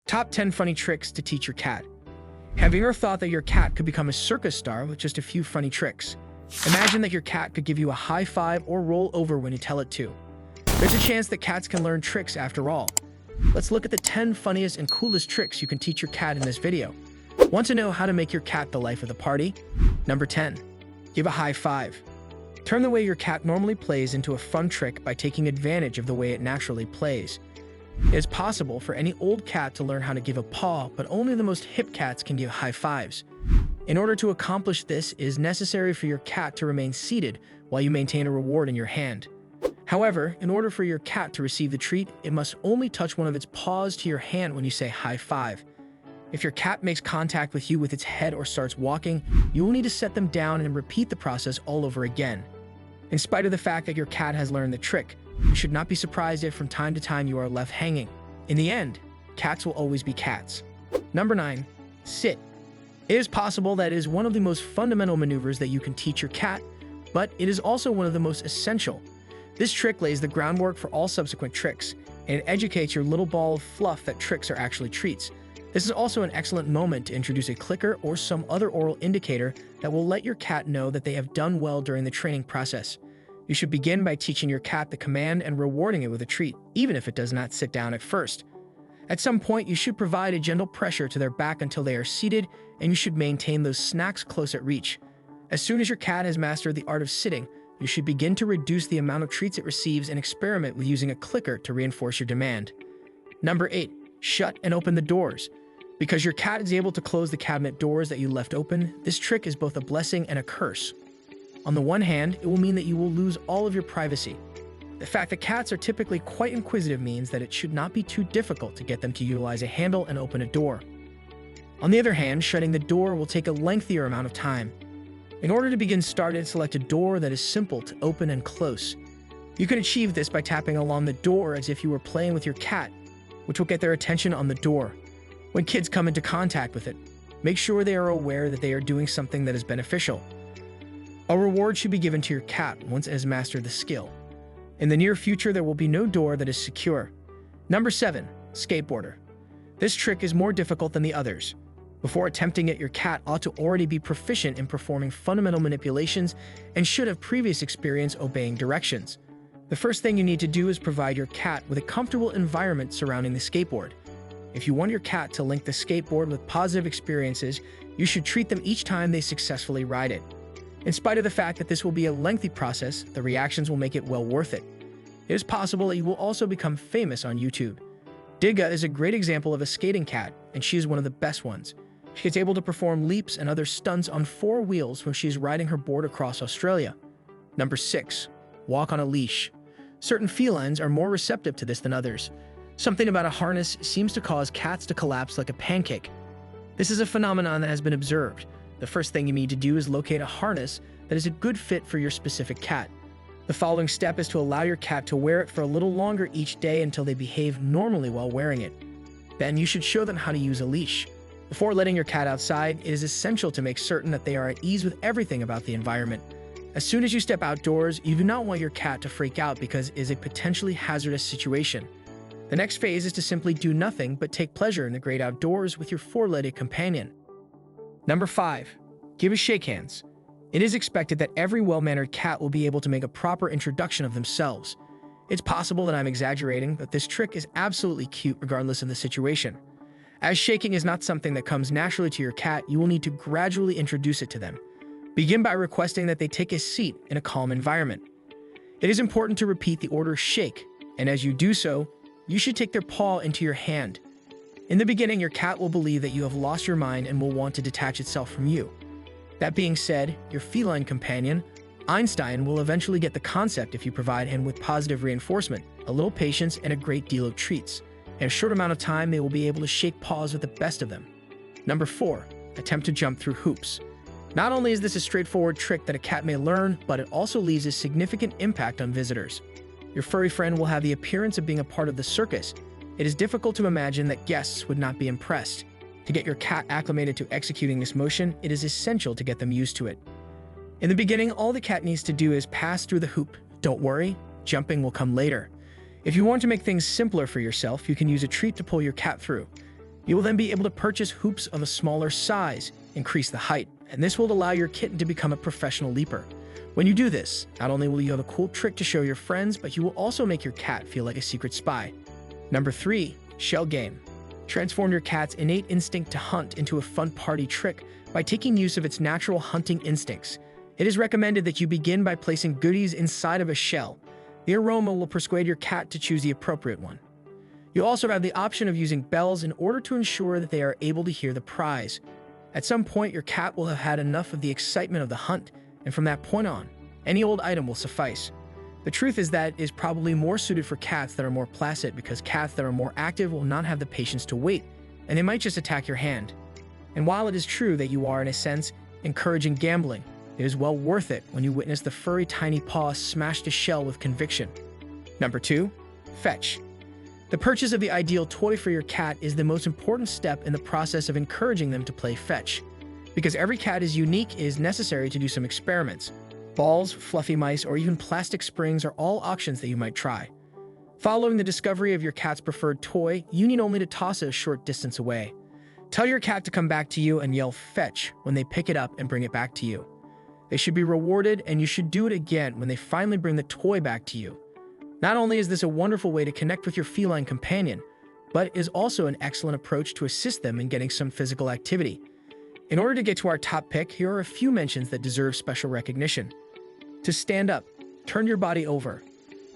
Top 10 funny tricks to teach your cat. Have you ever thought that your cat could become a circus star with just a few funny tricks? Imagine that your cat could give you a high five or roll over when you tell it to. There's a chance that cats can learn tricks after all. Let's look at the 10 funniest and coolest tricks you can teach your cat in this video. Want to know how to make your cat the life of the party? Number 10. Give a high five. Turn the way your cat normally plays into a fun trick by taking advantage of the way it naturally plays. It is possible for any old cat to learn how to give a paw, but only the most hip cats can give high fives. In order to accomplish this, it is necessary for your cat to remain seated while you maintain a reward in your hand. However, in order for your cat to receive the treat, it must only touch one of its paws to your hand when you say high five. If your cat makes contact with you with its head or starts walking, you will need to set them down and repeat the process all over again. In spite of the fact that your cat has learned the trick, you should not be surprised if from time to time you are left hanging. In the end, cats will always be cats. Number 9. Sit. It is possible that it is one of the most fundamental maneuvers that you can teach your cat, but it is also one of the most essential. This trick lays the groundwork for all subsequent tricks, and it educates your little ball of fluff that tricks are actually treats. This is also an excellent moment to introduce a clicker or some other oral indicator that will let your cat know that they have done well during the training process. You should begin by teaching your cat the command and rewarding it with a treat, even if it does not sit down at first. At some point, you should provide a gentle pressure to their back until they are seated, and you should maintain those snacks close at reach. As soon as your cat has mastered the art of sitting, you should begin to reduce the amount of treats it receives and experiment with using a clicker to reinforce your demand. Number 8. Shut and open the doors. Because your cat is able to close the cabinet doors that you left open, this trick is both a blessing and a curse. On the one hand, it will mean that you will lose all of your privacy. The fact that cats are typically quite inquisitive means that it should not be too difficult to get them to utilize a handle and open a door. On the other hand, shutting the door will take a lengthier amount of time. In order to begin started, select a door that is simple to open and close. You can achieve this by tapping along the door as if you were playing with your cat, which will get their attention on the door. When kids come into contact with it, make sure they are aware that they are doing something that is beneficial. A reward should be given to your cat once it has mastered the skill. In the near future, there will be no door that is secure. Number 7. Skateboarder. This trick is more difficult than the others. Before attempting it, your cat ought to already be proficient in performing fundamental manipulations and should have previous experience obeying directions. The first thing you need to do is provide your cat with a comfortable environment surrounding the skateboard. If you want your cat to link the skateboard with positive experiences, you should treat them each time they successfully ride it. In spite of the fact that this will be a lengthy process, the reactions will make it well worth it. It is possible that you will also become famous on YouTube. Digga is a great example of a skating cat, and she is one of the best ones. She is able to perform leaps and other stunts on 4 wheels when she is riding her board across Australia. Number 6. Walk on a leash. Certain felines are more receptive to this than others. Something about a harness seems to cause cats to collapse like a pancake. This is a phenomenon that has been observed. The first thing you need to do is locate a harness that is a good fit for your specific cat. The following step is to allow your cat to wear it for a little longer each day until they behave normally while wearing it. Then you should show them how to use a leash. Before letting your cat outside, it is essential to make certain that they are at ease with everything about the environment. As soon as you step outdoors, you do not want your cat to freak out because it is a potentially hazardous situation. The next phase is to simply do nothing but take pleasure in the great outdoors with your 4-legged companion. Number 5. Give a shake hands. It is expected that every well-mannered cat will be able to make a proper introduction of themselves. It's possible that I'm exaggerating, but this trick is absolutely cute regardless of the situation. As shaking is not something that comes naturally to your cat, you will need to gradually introduce it to them. Begin by requesting that they take a seat in a calm environment. It is important to repeat the order shake, and as you do so, you should take their paw into your hand. In the beginning, your cat will believe that you have lost your mind and will want to detach itself from you. That being said, your feline companion, Einstein, will eventually get the concept if you provide him with positive reinforcement, a little patience, and a great deal of treats. In a short amount of time, they will be able to shake paws with the best of them. Number 4. Attempt to jump through hoops. Not only is this a straightforward trick that a cat may learn, but it also leaves a significant impact on visitors. Your furry friend will have the appearance of being a part of the circus. It is difficult to imagine that guests would not be impressed. To get your cat acclimated to executing this motion, it is essential to get them used to it. In the beginning, all the cat needs to do is pass through the hoop. Don't worry, jumping will come later. If you want to make things simpler for yourself, you can use a treat to pull your cat through. You will then be able to purchase hoops of a smaller size, increase the height, and this will allow your kitten to become a professional leaper. When you do this, not only will you have a cool trick to show your friends, but you will also make your cat feel like a secret spy. Number 3. Shell game. Transform your cat's innate instinct to hunt into a fun party trick by taking use of its natural hunting instincts. It is recommended that you begin by placing goodies inside of a shell. The aroma will persuade your cat to choose the appropriate one. You also have the option of using bells in order to ensure that they are able to hear the prize. At some point, your cat will have had enough of the excitement of the hunt, and from that point on, any old item will suffice. The truth is that it is probably more suited for cats that are more placid, because cats that are more active will not have the patience to wait, and they might just attack your hand. And while it is true that you are, in a sense, encouraging gambling, it is well worth it when you witness the furry tiny paw smash the shell with conviction. Number 2. Fetch. The purchase of the ideal toy for your cat is the most important step in the process of encouraging them to play fetch. Because every cat is unique, it is necessary to do some experiments. Balls, fluffy mice, or even plastic springs are all options that you might try. Following the discovery of your cat's preferred toy, you need only to toss it a short distance away. Tell your cat to come back to you and yell "fetch" when they pick it up and bring it back to you. They should be rewarded, and you should do it again when they finally bring the toy back to you. Not only is this a wonderful way to connect with your feline companion, but it is also an excellent approach to assist them in getting some physical activity. In order to get to our top pick, here are a few mentions that deserve special recognition. To stand up, turn your body over.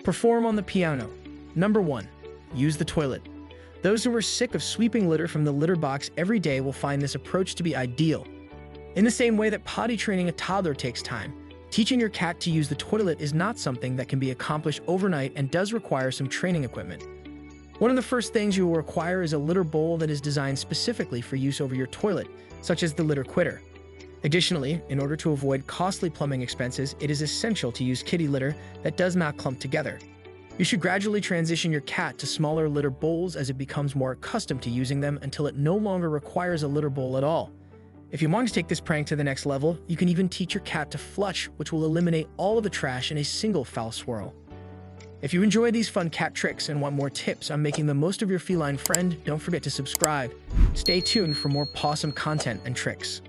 Perform on the piano. Number 1. Use the toilet. Those who are sick of sweeping litter from the litter box every day will find this approach to be ideal. In the same way that potty training a toddler takes time, teaching your cat to use the toilet is not something that can be accomplished overnight and does require some training equipment. One of the first things you will require is a litter bowl that is designed specifically for use over your toilet, such as the litter quitter. Additionally, in order to avoid costly plumbing expenses, it is essential to use kitty litter that does not clump together. You should gradually transition your cat to smaller litter bowls as it becomes more accustomed to using them until it no longer requires a litter bowl at all. If you want to take this prank to the next level, you can even teach your cat to flush, which will eliminate all of the trash in a single foul swirl. If you enjoy these fun cat tricks and want more tips on making the most of your feline friend, don't forget to subscribe. Stay tuned for more pawsome content and tricks.